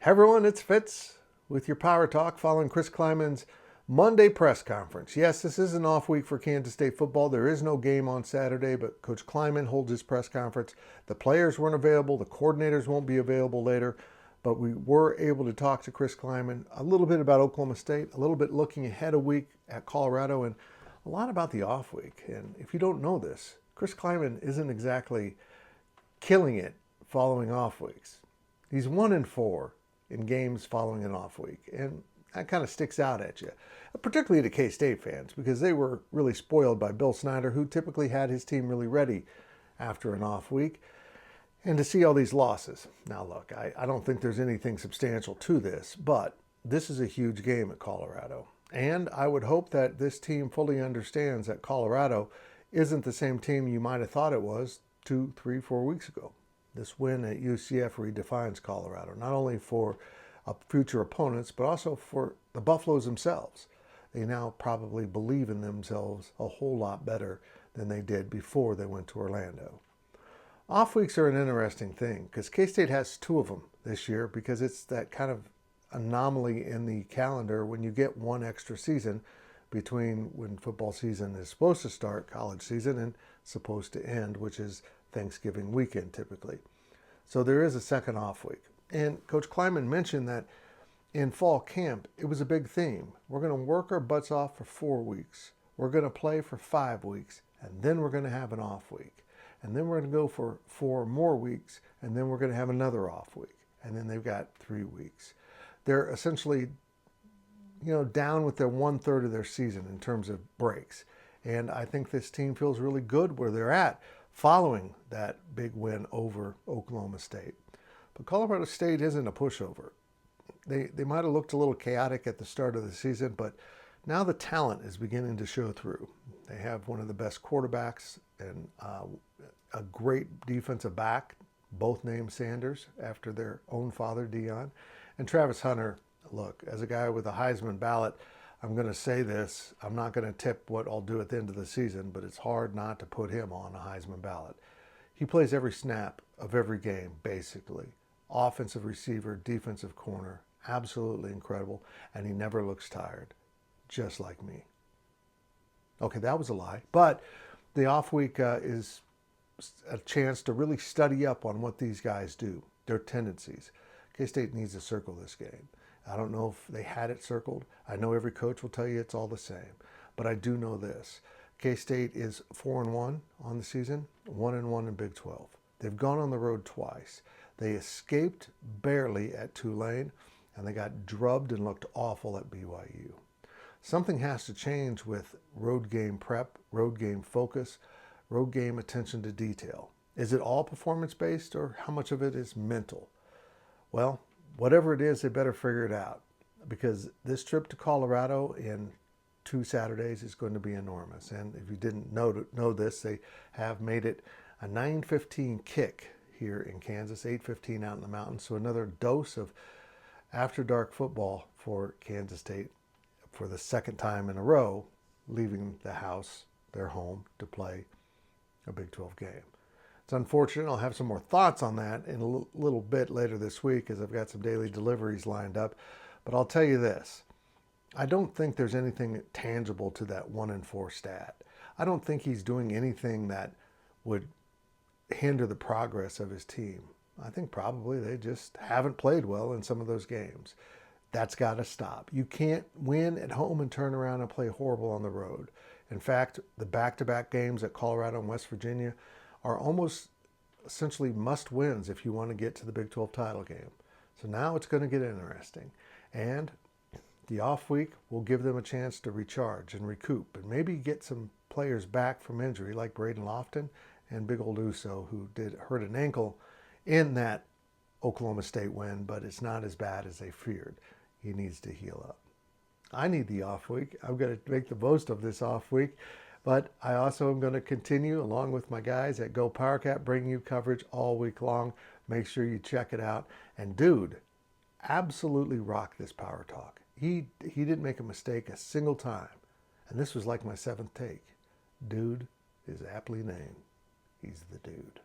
Hey everyone, it's Fitz with your Power Talk following Chris Klieman's Monday press conference. Yes, this is an off week for Kansas State football. There is no game on Saturday, but Coach Klieman holds his press conference. The players weren't available. The coordinators won't be available later, but we were able to talk to Chris Klieman a little bit about Oklahoma State, a little bit looking ahead a week at Colorado, and a lot about the off week. And if you don't know this, Chris Klieman isn't exactly killing it following off weeks. He's 1-4 in games following an off week, and that kind of sticks out at you, particularly to K-State fans, because they were really spoiled by Bill Snyder, who typically had his team really ready after an off week, and to see all these losses. Now look, I don't think there's anything substantial to this, but this is a huge game at Colorado, and I would hope that this team fully understands that Colorado isn't the same team you might have thought it was 2, 3, 4 weeks ago. This win at UCF redefines Colorado, not only for future opponents, but also for the Buffaloes themselves. They now probably believe in themselves a whole lot better than they did before they went to Orlando. Off weeks are an interesting thing because K-State has 2 of them this year because it's that kind of anomaly in the calendar when you get one extra season between when football season is supposed to start, college season, and supposed to end, which is Thanksgiving weekend typically. So there is a second off week. And Coach Klieman mentioned that in fall camp, it was a big theme. We're going to work our butts off for 4 weeks. We're going to play for 5 weeks, and then we're going to have an off week. And then we're going to go for 4 more weeks, and then we're going to have another off week. And then they've got 3 weeks. They're essentially, down with their 1/3 of their season in terms of breaks. And I think this team feels really good where they're at following that big win over Oklahoma State. But Colorado State isn't a pushover. They might have looked a little chaotic at the start of the season, but now the talent is beginning to show through. They have one of the best quarterbacks and a great defensive back, both named Sanders after their own father, Dion. And Travis Hunter, look, as a guy with a Heisman ballot, I'm going to say this, I'm not going to tip what I'll do at the end of the season, but it's hard not to put him on a Heisman ballot. He plays every snap of every game, basically. Offensive receiver, defensive corner, absolutely incredible, and he never looks tired, just like me. Okay, that was a lie, but the off week is a chance to really study up on what these guys do, their tendencies. K-State needs to circle this game. I don't know if they had it circled. I know every coach will tell you it's all the same. But I do know this. K-State is 4-1 on the season, 1-1 in Big 12. They've gone on the road twice. They escaped barely at Tulane, and they got drubbed and looked awful at BYU. Something has to change with road game prep, road game focus, road game attention to detail. Is it all performance-based, or how much of it is mental? Well, whatever it is, they better figure it out because this trip to Colorado in 2 Saturdays is going to be enormous. And if you didn't know this, they have made it a 9:15 kick here in Kansas, 8:15 out in the mountains. So another dose of after dark football for Kansas State for the second time in a row, leaving the house, their home, to play a Big 12 game. It's unfortunate. I'll have some more thoughts on that in a little bit later this week as I've got some daily deliveries lined up. But I'll tell you this. I don't think there's anything tangible to that 1-4 stat. I don't think he's doing anything that would hinder the progress of his team. I think probably they just haven't played well in some of those games. That's got to stop. You can't win at home and turn around and play horrible on the road. In fact, the back-to-back games at Colorado and West Virginia are almost essentially must-wins if you want to get to the Big 12 title game. So now it's going to get interesting. And the off week will give them a chance to recharge and recoup and maybe get some players back from injury like Braden Lofton and Big Old Uso, who did hurt an ankle in that Oklahoma State win, but it's not as bad as they feared. He needs to heal up. I need the off week. I've got to make the most of this off week. But I also am going to continue, along with my guys at Go PowerCat, bringing you coverage all week long. Make sure you check it out. And dude, absolutely rock this Power Talk. He didn't make a mistake a single time. And this was like my 7th take. Dude is aptly named. He's the dude.